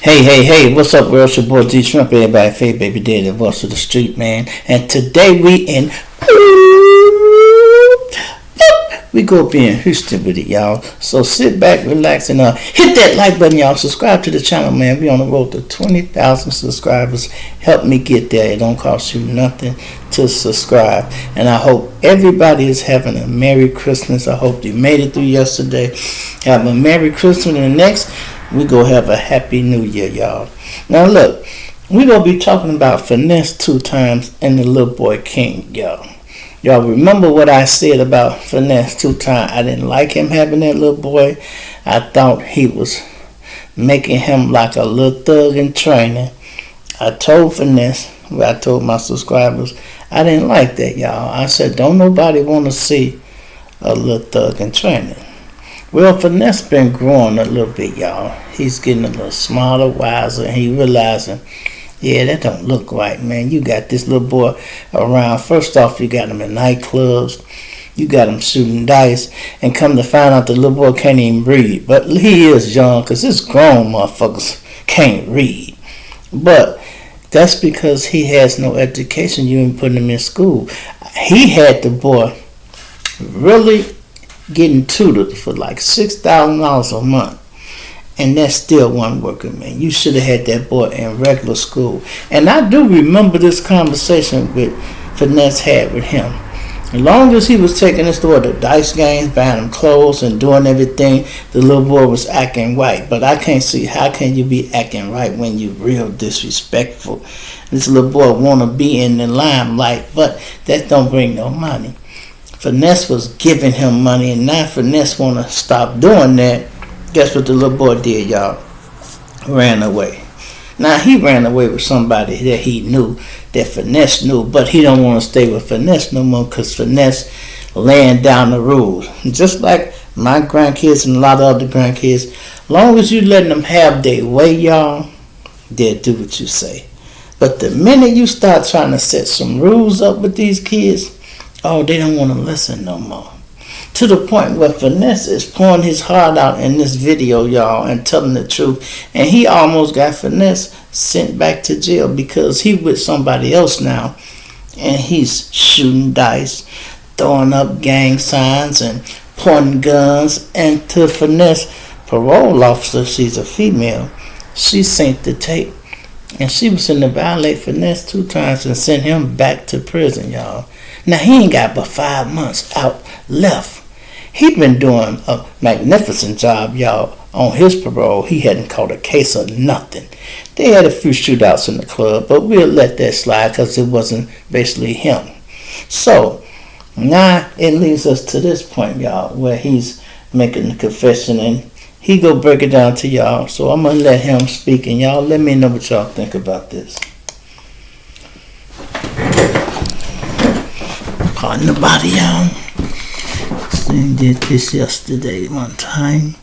Hey, what's up, world? It's your boy D Shrimp, everybody, Faye Baby Daddy, the voice of the street, man. And today we go up in Houston with it, y'all. So sit back, relax, and hit that like button, y'all. Subscribe to the channel, man. We on the road to 20,000 subscribers. Help me get there. It don't cost you nothing to subscribe. And I hope everybody is having a Merry Christmas. I hope you made it through yesterday. Have a Merry Christmas, and next we go have a Happy New Year, y'all. Now look, we gonna be talking about Finesse2times and the little boy King, y'all. Y'all remember what I said about Finesse2times? I didn't like him having that little boy. I thought he was making him like a little thug in training. I told Finesse, I told my subscribers, I didn't like that, y'all. I said, don't nobody want to see a little thug in training. Well, Finesse been growing a little bit, y'all. He's getting a little smarter, wiser, and he realizing, yeah, that don't look right, man. You got this little boy around. First off, you got him in nightclubs. You got him shooting dice. And come to find out the little boy can't even read. But he is young, because this grown motherfuckers can't read. But that's because he has no education. You ain't putting him in school. He had the boy really getting tutored for like $6,000 a month, and that still wasn't working, man. You should have had that boy in regular school. And I do remember this conversation with Finesse had with him. As long as he was taking us to the dice games, buying him clothes and doing everything, the little boy was acting right. But I can't see, how can you be acting right when you real disrespectful? This little boy want to be in the limelight, but that don't bring no money. Finesse was giving him money, and now Finesse want to stop doing that. Guess what the little boy did, y'all? Ran away. Now, he ran away with somebody that he knew, that Finesse knew, but he don't want to stay with Finesse no more because Finesse laying down the rules. Just like my grandkids and a lot of other grandkids, as long as you letting them have their way, y'all, they'll do what you say. But the minute you start trying to set some rules up with these kids, oh, they don't want to listen no more. To the point where Finesse is pouring his heart out in this video, y'all, and telling the truth. And he almost got Finesse sent back to jail because he with somebody else now. And he's shooting dice, throwing up gang signs, and pointing guns. And to Finesse parole officer, she's a female, she sent the tape. And she was in to violate Finesse2times and sent him back to prison, y'all. Now, he ain't got but 5 months out left. He been doing a magnificent job, y'all, on his parole. He hadn't caught a case of nothing. They had a few shootouts in the club, but we'll let that slide because it wasn't basically him. So, now it leads us to this point, y'all, where he's making the confession, and he go break it down to y'all. So I'm going to let him speak, and y'all let me know what y'all think about this. Pardon the body, y'all. I did this yesterday one time.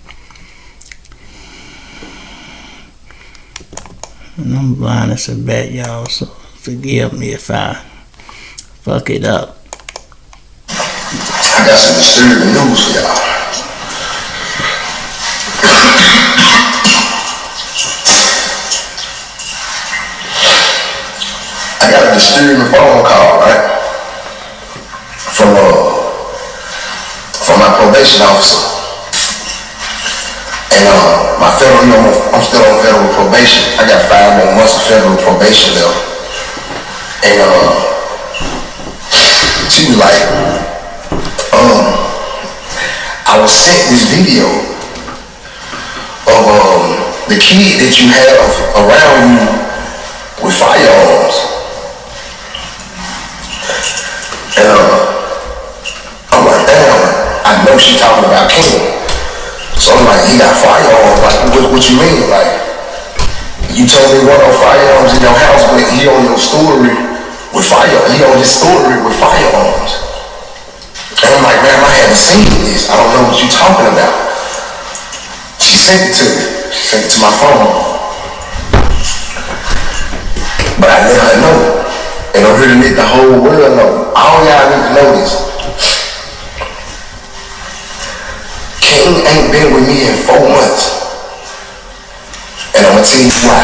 And I'm blind as a bat, y'all, so forgive me if I fuck it up. I got some disturbing news for y'all. I got a disturbing phone call, right? From my probation officer. And my federal, I'm still on federal probation. I got 5 more months of federal probation left. And she was like, I was sent this video of the kid that you have around you with firearms. And I'm like, damn, I know she talking about King. So I'm like, he got firearms. Like, what you mean? Like, you told me one of firearms in your house, but he on your story with firearms. He on his story with firearms. And I'm like, man, I haven't seen this. I don't know what you're talking about. She sent it to me. She sent it to my phone. But I let her know. And I'm here to let the whole world know. All y'all need to know this. King ain't been with me in 4 months. And I'm gonna tell you why.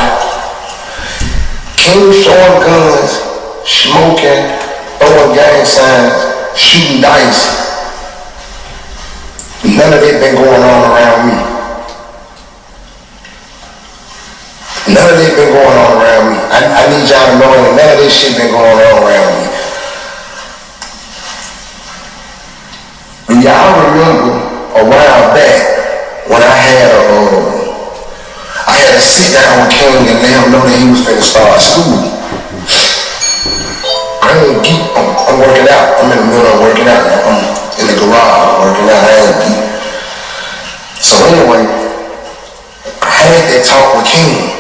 King showing guns, smoking, throwing gang signs, shooting dice. None of that been going on around me. None of that been going on around me. I need y'all to know that none of this shit been going on around me. Do y'all remember a while back when I had a sit down with King and let him know that he was finna start school? I ain't geek. I'm working out. I'm in the middle of working out now. I'm in the garage working out. I ain't geek. So anyway, I had that talk with King.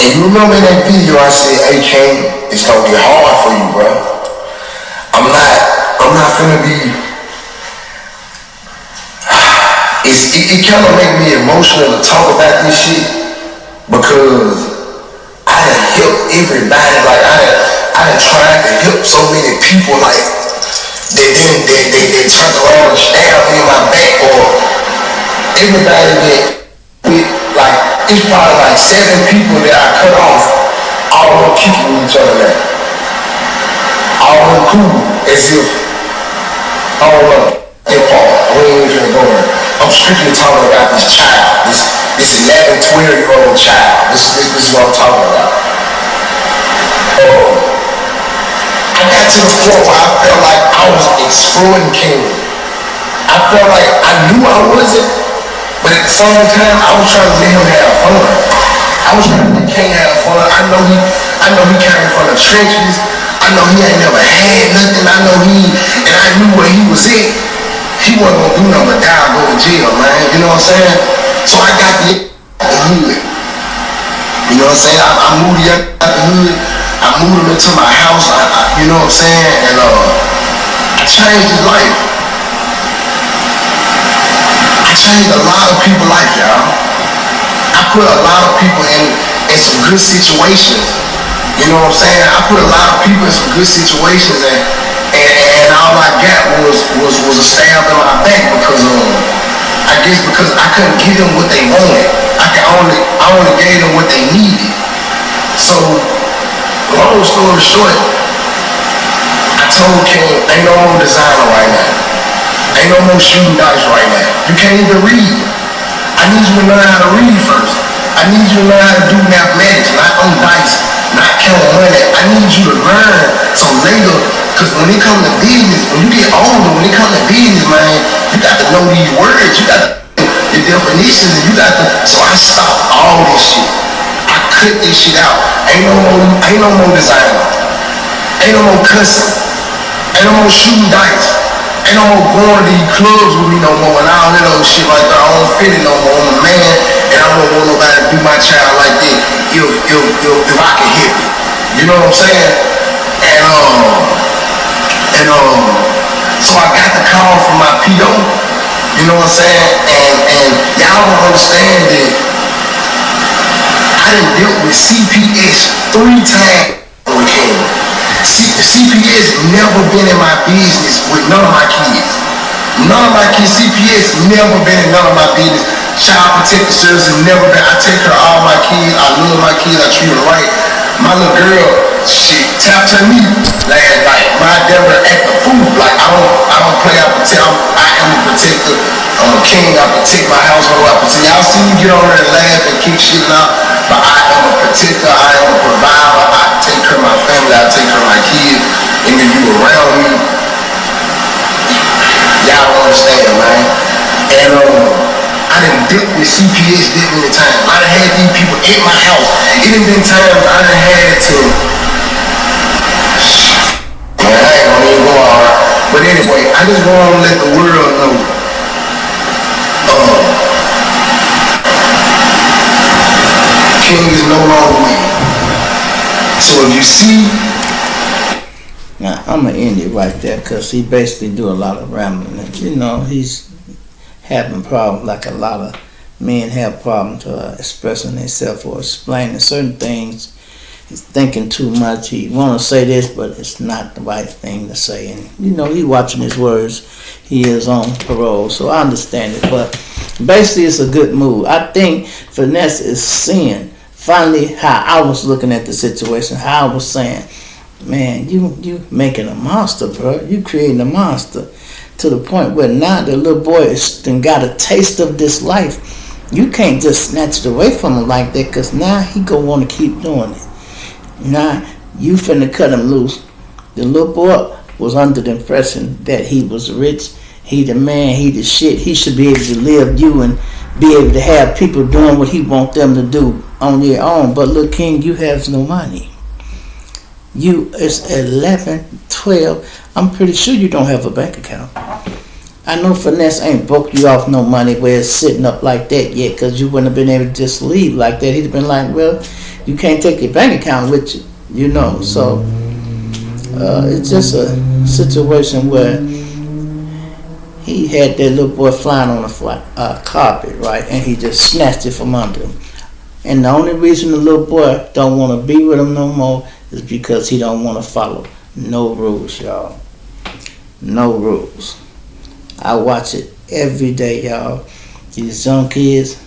And you remember in that video I said, hey King, it's gonna get hard for you, bro. I'm not finna be, it kind of make me emotional to talk about this shit because I done helped everybody, like I done tried to help so many people, like they turned around and stabbed me in my back, or everybody that, like, it's probably like 7 people that I cut off, all of them kicking each other now. All of them cool, as if, all of them, they're part. We ain't even finna go there. I'm strictly talking about this child, this 11, 12-year-old child. This is what I'm talking about. I got to the point where I felt like I was exploiting King. I felt like I knew I wasn't, but at the same time, I was trying to let him have fun. I was trying to let King have fun. I know he came from the trenches. I know he ain't never had nothing. I knew where he was at. He wasn't gonna do nothing but die or go to jail, man. You know what I'm saying? So I got the hood. You know what I'm saying? I moved the young out the hood. I moved him into my house. You know what I'm saying? And I changed his life. I changed a lot of people's life, y'all. I put a lot of people in some good situations. You know what I'm saying? I put a lot of people in some good situations, and all I got was a stab in my back because I guess because I couldn't give them what they wanted. I only gave them what they needed. So long story short, I told King, ain't no more designer right now. Ain't no more shooting dice right now. You can't even read. I need you to learn how to read first. I need you to learn how to do mathematics, not on dice, not count money. I need you to learn so later, because when it comes to business, when you get older, when it comes to business, man, you got to know these words, you got to the definitions, and you got to, so I stopped all this shit. I cut this shit out. Ain't no more designer. Ain't no more cussing. Ain't no more shooting dice. Ain't no more going to these clubs with me no more and all that other shit like that. I don't fit it no more. I'm a man and I don't want nobody to do my child like that if I can help it. You know what I'm saying? And so I got the call from my PO. You know what I'm saying? And y'all don't understand that I done dealt with CPS 3 times with King. CPS never been in my business with none of my kids. None of my kids, CPS never been in none of my business. Child Protective Services never been. I take care of all my kids. I love my kids. I treat them right. My little girl, she tapped to me last night. My devil act a fool. Like I don't play. I am a protector. I'm a king. I protect my household. I protect. Y'all see me get on there and laugh and kick shit out. But I am a protector. I am a provider. I take care of my family. I take care of my kids. And if you around me, y'all don't understand, man. And I done dealt with CPS that many times. I done had these people at my house. It done been times I done had to. Man, I ain't gonna even go alright. But anyway, I just want to let the world know. King is no longer with me. So if you see. Now I'm gonna end it right there because he basically do a lot of rambling. And, you know, he's having problems like a lot of men have problems expressing themselves or explaining certain things. He's thinking too much. He want to say this, but it's not the right thing to say. And you know, he watching his words. He is on parole, so I understand it. But Basically, it's a good move. I think Finesse is seeing finally how I was looking at the situation, how I was saying, man, you making a monster, bro. You creating a monster to the point where now the little boy is done got a taste of this life. You can't just snatch it away from him like that, because now he gonna want to keep doing it. Now you finna cut him loose. The little boy was under the impression that he was rich, he the man, he the shit. He should be able to live you and be able to have people doing what he want them to do on their own. But look, King, you have no money. It's 11, 12. I'm pretty sure you don't have a bank account. I know Finesse ain't broke you off no money where it's sitting up like that yet, because you wouldn't have been able to just leave like that. He'd have been like, well, you can't take your bank account with you, you know. So it's just a situation where he had that little boy flying on a carpet, right, and he just snatched it from under him. And the only reason the little boy don't want to be with him no more is because he don't want to follow no rules, y'all. No rules. I watch it every day, y'all. These young kids,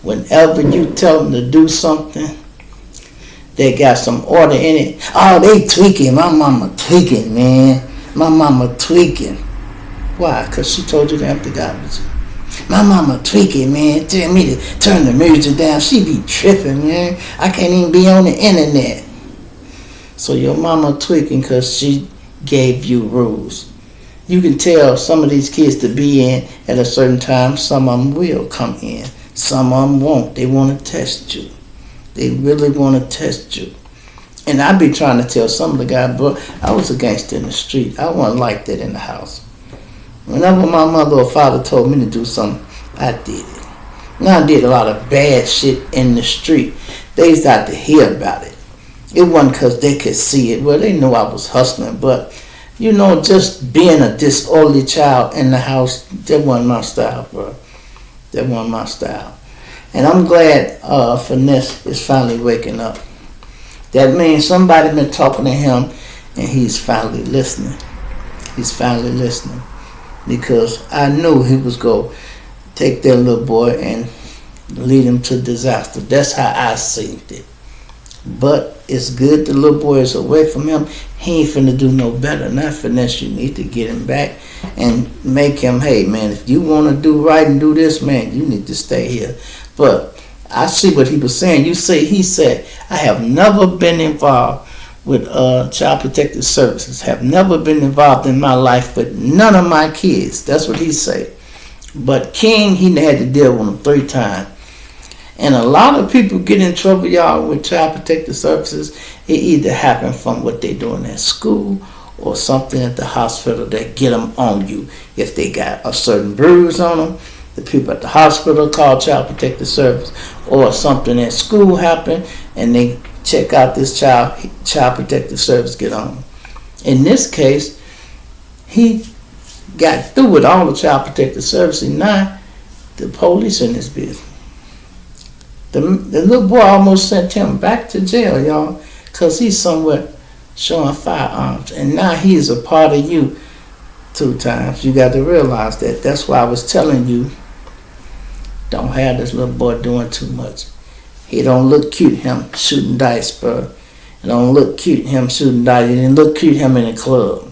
whenever you tell them to do something, they got some order in it. Oh, they tweaking. My mama tweaking, man. My mama tweaking. Why? Because she told you to empty garbage. My mama tweaking, man. Tell me to turn the music down. She be tripping, man. I can't even be on the internet. So your mama tweaking because she gave you rules. You can tell some of these kids to be in at a certain time. Some of them will come in. Some of them won't. They want to test you. They really want to test you. And I be trying to tell some of the guys, bro, I was a gangster in the street. I wasn't like that in the house. Whenever my mother or father told me to do something, I did it. Now I did a lot of bad shit in the street. They used to have to hear about it. It wasn't because they could see it. Well, they knew I was hustling, but you know, just being a disorderly child in the house, that wasn't my style, bro. That wasn't my style. And I'm glad Finesse is finally waking up. That means somebody been talking to him, and he's finally listening. He's finally listening. Because I knew he was going to take that little boy and lead him to disaster. That's how I seen it. But it's good the little boy is away from him. He ain't finna do no better. Not Finesse, you need to get him back and make him, hey, man, if you want to do right and do this, man, you need to stay here. But I see what he was saying. He said, I have never been involved with Child Protective Services. Have never been involved in my life with none of my kids. That's what he said. But King, he had to deal with them 3 times. And a lot of people get in trouble, y'all, with Child Protective Services. It either happen from what they doing at school or something at the hospital that get them on you. If they got a certain bruise on them, the people at the hospital call Child Protective Service, or something at school happened and they check out this Child Protective Service get on. In this case, he got through with all the Child Protective Services. Now the police in his business. The little boy almost sent him back to jail, y'all, because he's somewhere showing firearms. And now he is a part of you 2 times. You got to realize that. That's why I was telling you, don't have this little boy doing too much. He don't look cute, him shooting dice, bro. It don't look cute, him shooting dice. It didn't look cute, him in a club.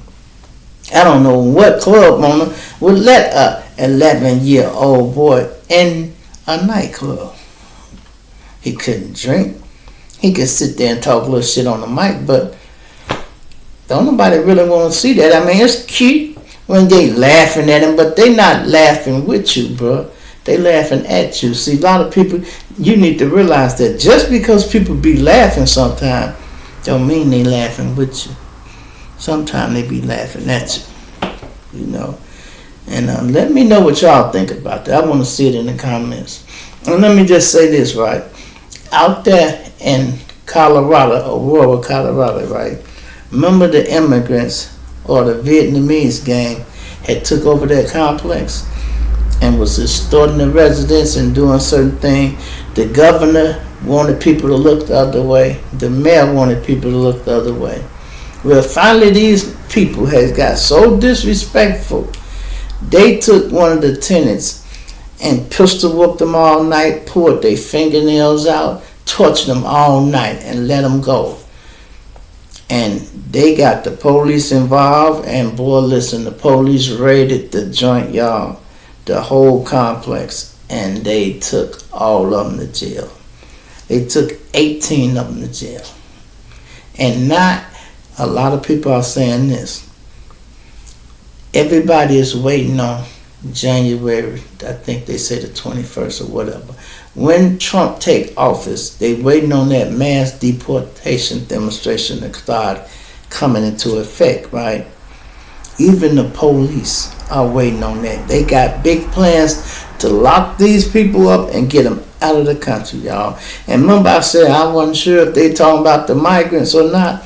I don't know what club owner would let a 11-year-old boy in a nightclub. He couldn't drink. He could sit there and talk a little shit on the mic, but don't nobody really want to see that. I mean, it's cute when they laughing at him, but they not laughing with you, bro. They laughing at you. See, a lot of people, you need to realize that just because people be laughing sometimes, don't mean they laughing with you. Sometimes they be laughing at you, you know. And let me know what y'all think about that. I want to see it in the comments. And let me just say this, right? Out there in Colorado, Aurora, Colorado, right? Remember the immigrants or the Vietnamese gang had took over that complex and was extorting the residents and doing certain things. The governor wanted people to look the other way. The mayor wanted people to look the other way. Well, finally these people has got so disrespectful, they took one of the tenants and pistol whooped them all night, pulled their fingernails out, tortured them all night, and let them go. And they got the police involved, and boy, listen, the police raided the joint, y'all, the whole complex, and they took all of them to jail. They took 18 of them to jail. And not a lot of people are saying this. Everybody is waiting on January, I think they say the 21st or whatever. When Trump take office, they waiting on that mass deportation demonstration to start coming into effect, right? Even the police are waiting on that. They got big plans to lock these people up and get them out of the country, y'all. And remember I said I wasn't sure if they talking about the migrants or not.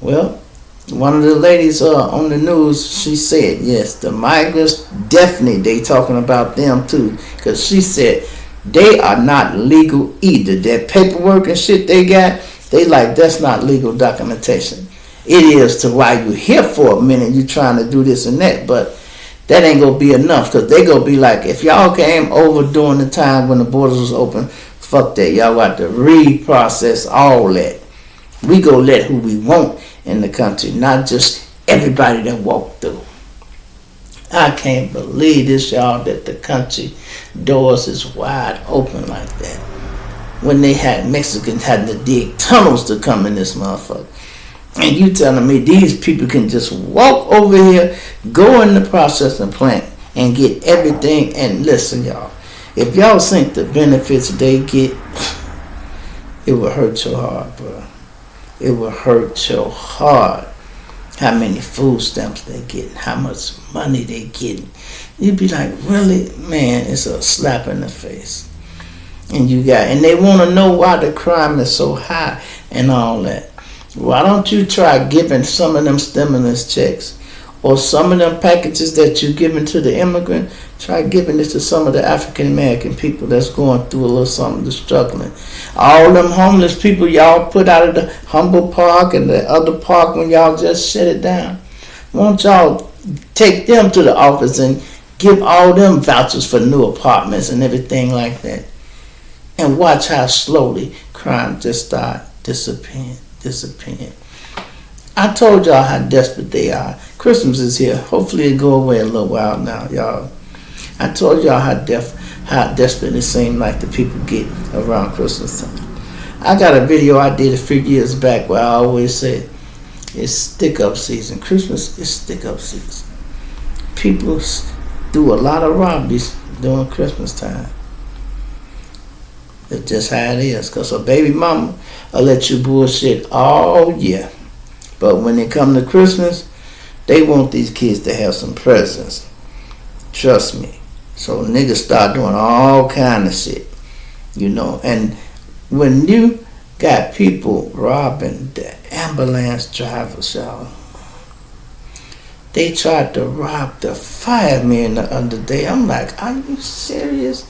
Well, one of the ladies on the news, she said, yes, the migrants, definitely they talking about them too. Because she said they are not legal either. That paperwork and shit they got, they like, that's not legal documentation. It is to why you here for a minute, you trying to do this and that, but that ain't going to be enough, because they going to be like, if y'all came over during the time when the borders was open, fuck that. Y'all got to reprocess all that. We go let who we want in the country, not just everybody that walked through. I can't believe this, y'all, that the country doors is wide open like that. When they had Mexicans had to dig tunnels to come in this motherfucker. And you telling me these people can just walk over here, go in the processing plant, and get everything. And listen, y'all, if y'all think the benefits they get, it will hurt your heart, bro. It will hurt your heart. How many food stamps they get, how much money they getting. You'd be like, really? Man, it's a slap in the face. And they want to know why the crime is so high and all that. Why don't you try giving some of them stimulus checks or some of them packages that you're giving to the immigrant? Try giving it to some of the African American people that's going through a little something, that's struggling. All them homeless people y'all put out of the Humboldt Park and the other park when y'all just shut it down. Won't y'all take them to the office and give all them vouchers for new apartments and everything like that? And watch how slowly crime just start disappearing. I told y'all how desperate they are. Christmas is here. Hopefully it go away a little while now, y'all. I told y'all how desperate it seems like the people get around Christmas time. I got a video I did a few years back where I always said it's stick-up season. Christmas is stick-up season. People do a lot of robberies during Christmas time. It's just how it is. Because a baby mama will let you bullshit all year. But when it come to Christmas, they want these kids to have some presents. Trust me. So niggas start doing all kind of shit. You know. And when you got people robbing the ambulance drivers, y'all. They tried to rob the fireman the other day. I'm like, are you serious?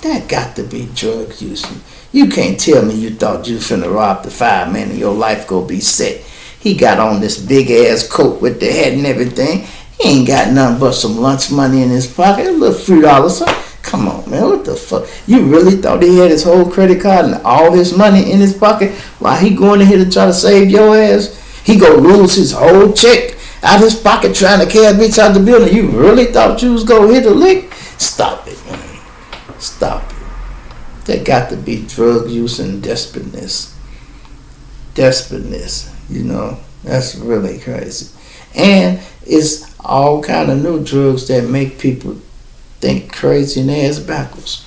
That got to be drug use. You can't tell me you thought you finna rob the fireman and your life gonna be set. He got on this big ass coat with the hat and everything. He ain't got nothing but some lunch money in his pocket. A little $3. Come on, man. What the fuck? You really thought he had his whole credit card and all his money in his pocket while he going in here to try to save your ass? He gonna lose his whole check out his pocket trying to carry a bitch out the building. You really thought you was gonna hit a lick? Stop it, man. Stop it. There got to be drug use and desperateness. You know, that's really crazy. And it's all kind of new drugs that make people think crazy and ass backwards.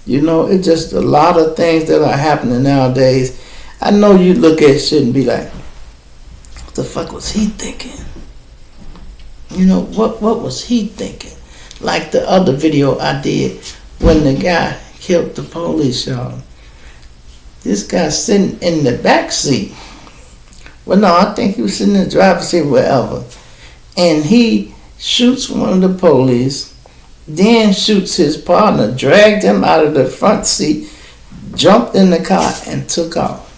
You know, it's just a lot of things that are happening nowadays. I know you look at shit and be like, what the fuck was he thinking? You know, what was he thinking? Like the other video I did when the guy killed the police, y'all. This guy sitting in the back seat. Well, no, I think he was sitting in the driver's seat, wherever. And he shoots one of the police, then shoots his partner, dragged him out of the front seat, jumped in the car, and took off.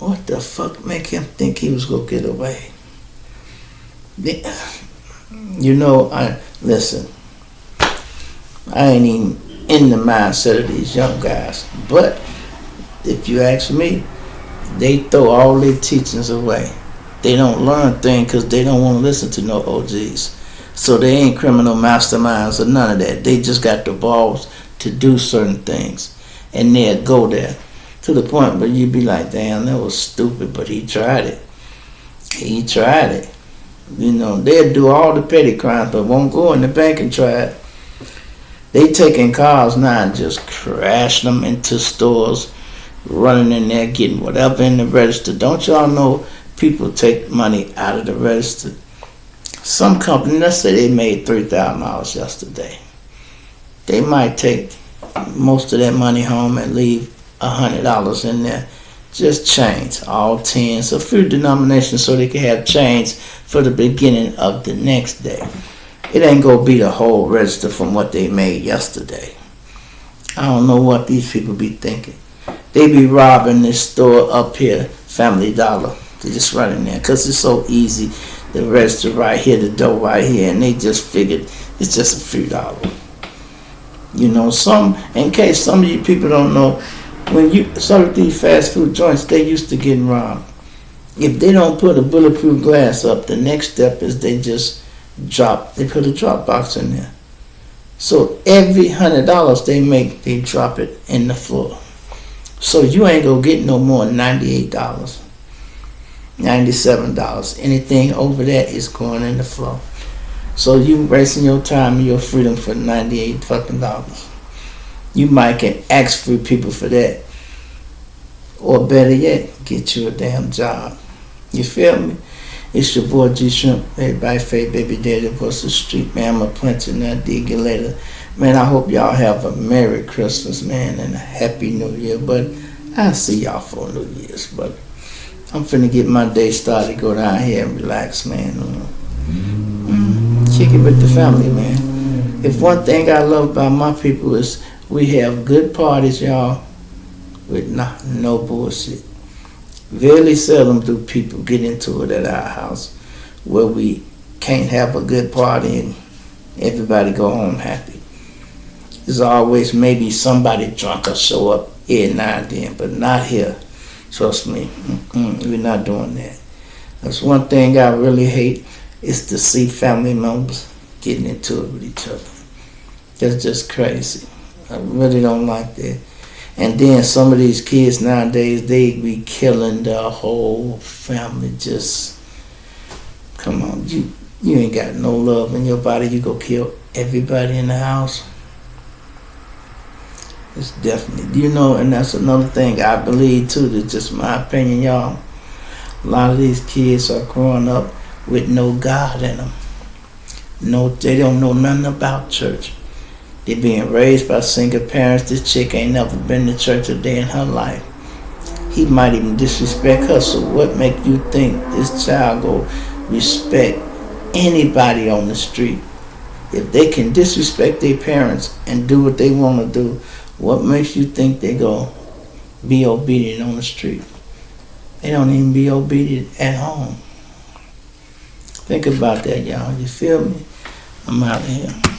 What the fuck make him think he was going to get away? You know, listen. I ain't even in the mindset of these young guys. But if you ask me, they throw all their teachings away. They don't learn things because they don't want to listen to no OGs. So they ain't criminal masterminds or none of that. They just got the balls to do certain things. And they'll go there to the point where you be like, damn, that was stupid, but he tried it. He tried it. You know, they'll do all the petty crimes, but won't go in the bank and try it. They taking cars now and just crashing them into stores, running in there, getting whatever in the register. Don't y'all know people take money out of the register? Some company, let's say they made $3,000 yesterday. They might take most of that money home and leave $100 in there. Just change, all tens, a few denominations so they can have change for the beginning of the next day. It ain't gonna be the whole register from what they made yesterday. I don't know what these people be thinking. They be robbing this store up here, Family Dollar. They just run in there because it's so easy. The register right here, the door right here, and they just figured it's just a few dollars. You know, in case some of you people don't know, when you serve these fast food joints, they used to getting robbed. If they don't put a bulletproof glass up, the next step is they put a drop box in there. So every $100 they make, they drop it in the floor. So you ain't gonna get no more than $98, $97. Anything over that is going in the floor. So you wasting your time and your freedom for $98 fucking dollars. You might can ask for people for that. Or better yet, get you a damn job. You feel me? It's your boy G Shrimp. Everybody fade baby daddy across the street, man. I'm a plenty now, dig you later. Man, I hope y'all have a Merry Christmas, man, and a Happy New Year. But I'll see y'all for New Year's. But I'm finna get my day started, go down here and relax, man. Kick it with the family, man. If one thing I love about my people is we have good parties, y'all, with no bullshit. Very seldom do people get into it at our house where we can't have a good party and everybody go home happy. There's always maybe somebody drunk or show up here now and then, but not here. Trust me, we're not doing that. That's one thing I really hate is to see family members getting into it with each other. That's just crazy. I really don't like that. And then some of these kids nowadays, they be killing the whole family. Just, come on, you ain't got no love in your body. You go kill everybody in the house. It's definitely, you know, and that's another thing I believe too, that's just my opinion, y'all. A lot of these kids are growing up with no God in them. No, they don't know nothing about church. They being raised by single parents. This chick ain't never been to church a day in her life. He might even disrespect her. So what make you think this child go respect anybody on the street? If they can disrespect their parents and do what they want to do, what makes you think they go be obedient on the street? They don't even be obedient at home. Think about that, y'all. You feel me? I'm out of here.